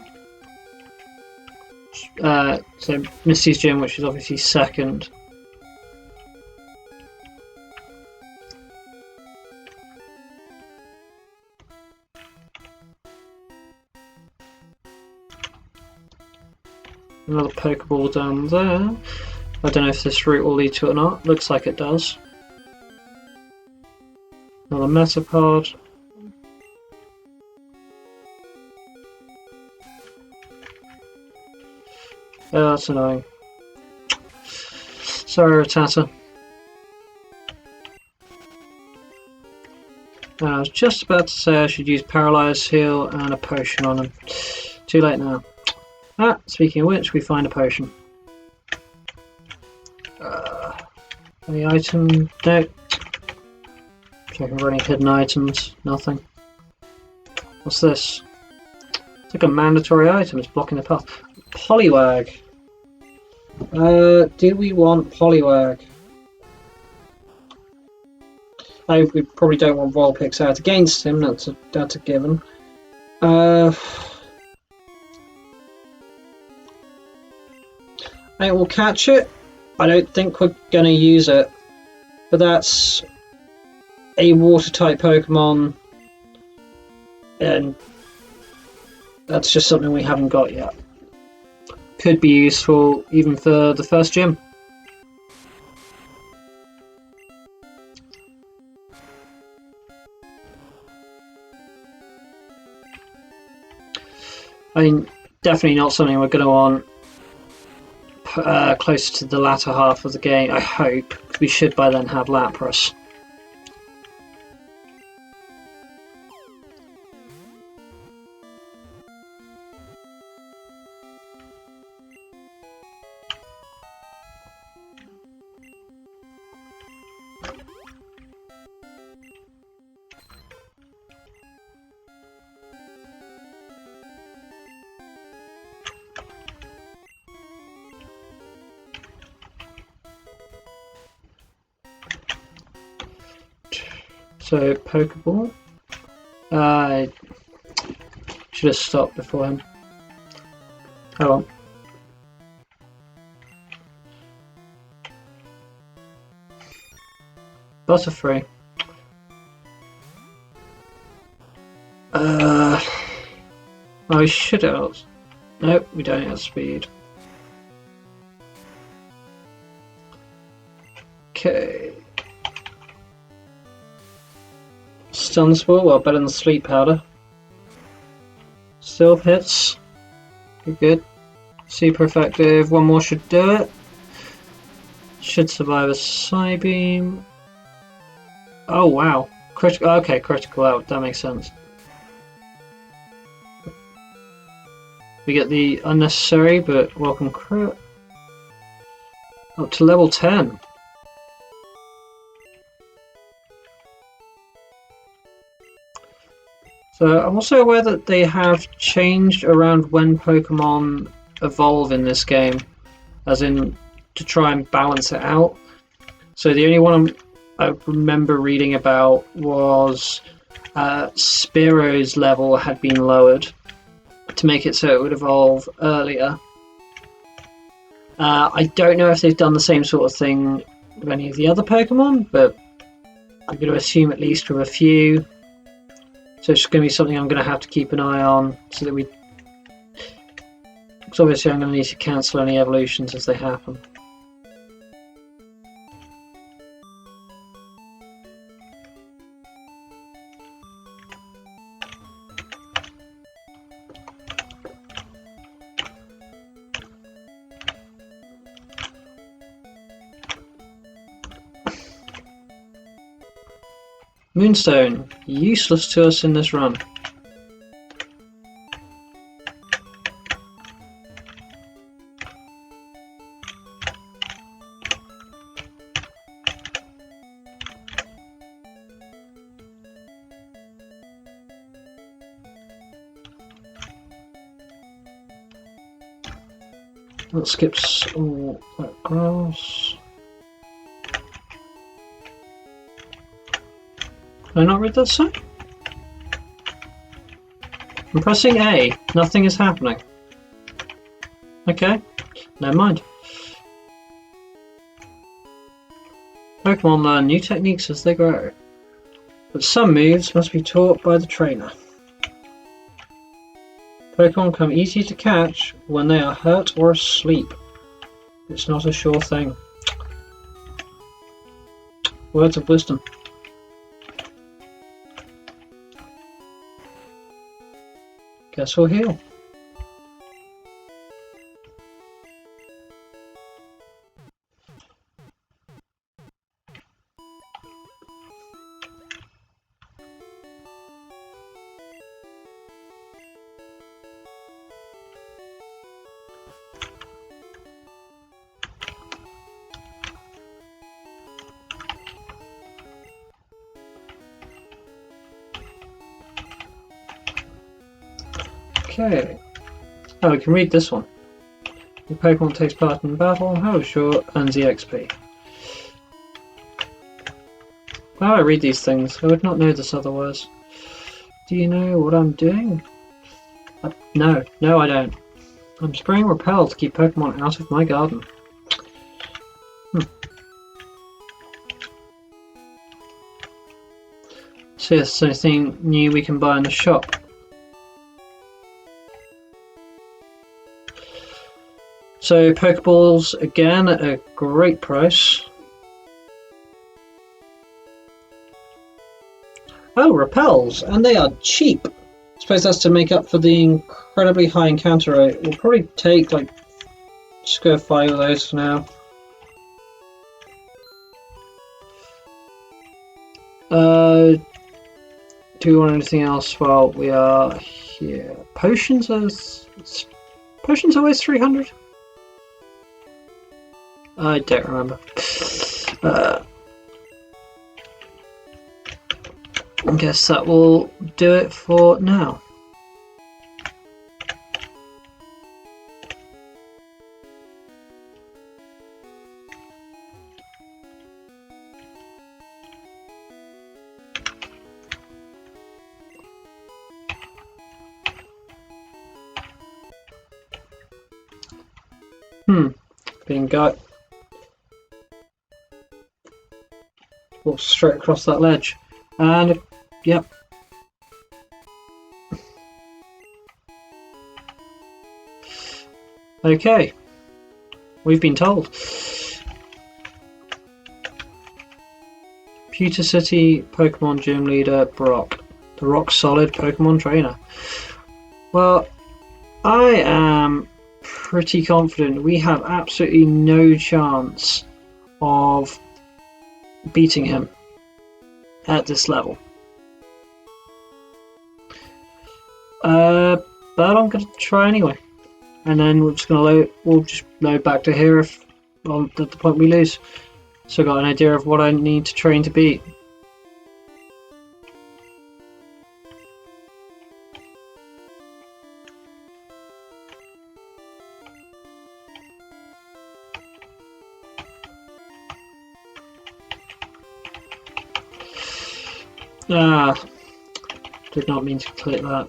So Misty's Gym, which is obviously second. Another Pokeball down there. I don't know if this route will lead to it or not. Looks like it does. Another Metapod. Oh, that's annoying. Sorry, Rattata. I was just about to say I should use Paralyze Heal and a potion on him. Too late now. Ah, speaking of which, we find a potion. Any item? No. Checking for any hidden items. Nothing. What's this? It's like a mandatory item. It's blocking the path. Poliwag. Do we want Poliwag? We probably don't want Vulpix out against him. That's a given. I think we'll catch it. I don't think we're going to use it, but that's a water-type Pokemon, and that's just something we haven't got yet. Could be useful even for the first gym. I mean, definitely not something we're going to want closer to the latter half of the game, I hope. We should by then have Lapras. So, Pokeball. I should have stopped before him. Oh well. Butterfree. I should have. Nope, we don't have speed. Okay. Stun Spore, well, better than Sleep Powder. Still hits. Good. Super effective. One more should do it. Should survive a Psybeam. Oh wow. Critical. Okay, critical out. That makes sense. We get the unnecessary but welcome crit. Up to level 10. So I'm also aware that they have changed around when Pokemon evolve in this game, as in to try and balance it out. So the only one I remember reading about was Spearo's level had been lowered to make it so it would evolve earlier. I don't know if they've done the same sort of thing with any of the other Pokemon, but I'm going to assume at least with a few. So it's going to be something I'm going to have to keep an eye on, so that we... Because obviously I'm going to need to cancel any evolutions as they happen. Moonstone, useless to us in this run. That skips all that grass. Can I not read that sign? I'm pressing A. Nothing is happening. Okay, never mind. Pokemon learn new techniques as they grow, but some moves must be taught by the trainer. Pokemon become easy to catch when they are hurt or asleep. It's not a sure thing. Words of wisdom. Guess we'll heal. Okay. Oh, we can read this one. The Pokemon takes part in the battle, however short, earns the XP. While I read these things, I would not know this otherwise. Do you know what I'm doing? No, I don't. I'm spraying Repel to keep Pokemon out of my garden. So yes, anything new we can buy in the shop. So Pokeballs again at a great price. Oh, repels, and they are cheap. I suppose that's to make up for the incredibly high encounter rate. We'll probably take like just go 5 of those for now. Do we want anything else while we are here? Potions are always 300. I don't remember. I guess that will do it for now. Being got. Walk straight across that ledge. And, yep. Okay. We've been told. Pewter City Pokemon Gym Leader Brock. The rock solid Pokemon trainer. Well, I am pretty confident we have absolutely no chance of beating him at this level. But I'm going to try anyway. And then we're just going to we'll just load back to here if at the point we lose. So I got an idea of what I need to train to beat. Did not mean to click that.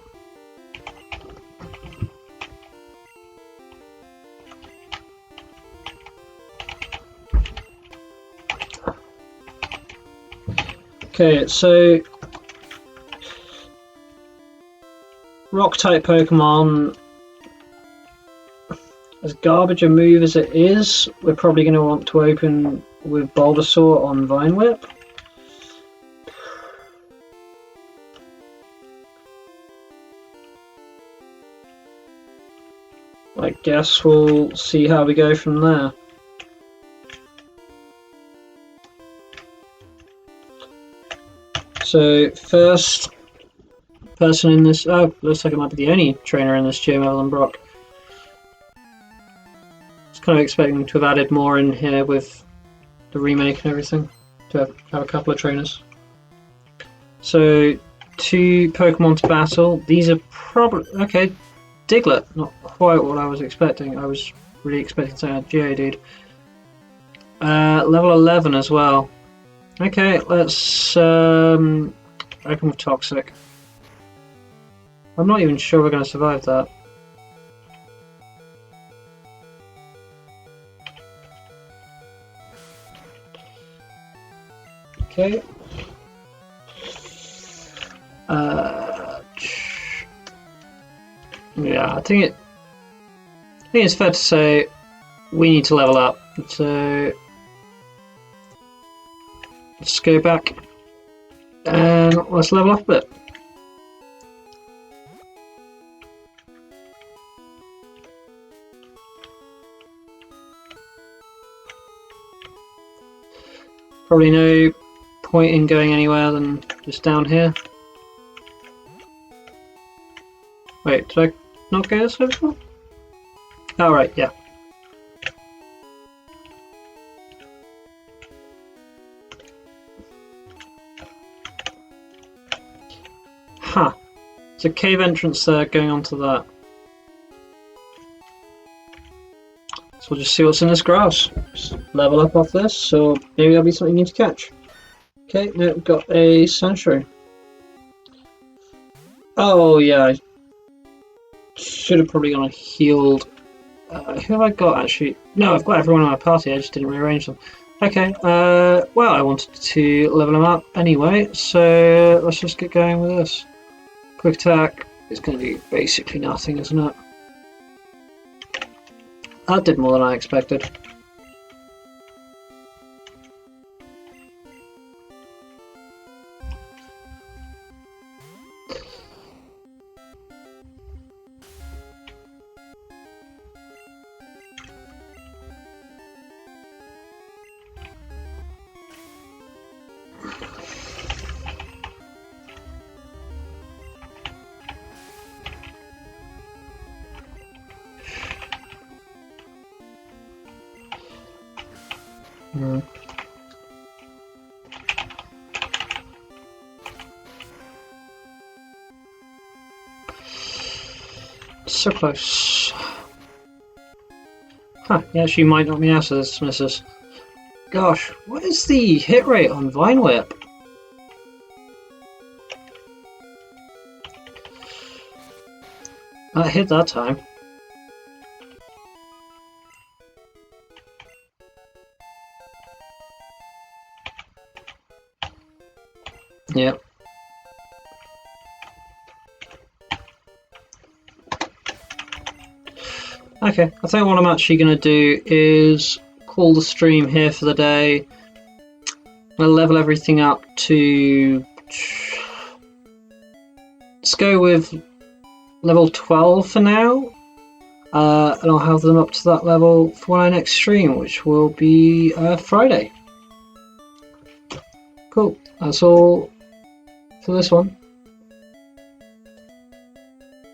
Okay, so rock type Pokemon, as garbage a move as it is, we're probably going to want to open with Bulbasaur on Vine Whip. I guess we'll see how we go from there. So first person in this, oh, looks like it might be the only trainer in this gym other than Brock. I was kind of expecting to have added more in here with the remake and everything, to have a couple of trainers. So 2 Pokemon to battle. These are probably, okay, Diglett, not quite what I was expecting. I was really expecting to add Geodude. Level 11 as well. Okay, let's open with Toxic. I'm not even sure we're going to survive that. Okay. Yeah, I think it's fair to say we need to level up. So let's go back and let's level up a bit. Probably no point in going anywhere than just down here. Wait, did I not go this way before? Oh, right, yeah. Huh. There's a cave entrance there going onto that. So we'll just see what's in this grass. Just level up off this, so maybe there'll be something you need to catch. Okay, now we've got a Sandshrew. Oh yeah, I should have probably gone and healed. Who have I got actually? No, I've got everyone in my party, I just didn't rearrange them. Okay, well I wanted to level them up anyway, so let's just get going with this. Quick attack is going to do basically nothing, isn't it? That did more than I expected. So close. Huh, yeah, she might knock me out of this, missus. Gosh, what is the hit rate on Vine Whip? That hit that time. Yep. Okay, I think what I'm actually going to do is call the stream here for the day. I'm going to level everything up to... Let's go with level 12 for now. And I'll have them up to that level for my next stream, which will be Friday. Cool, that's all for this one.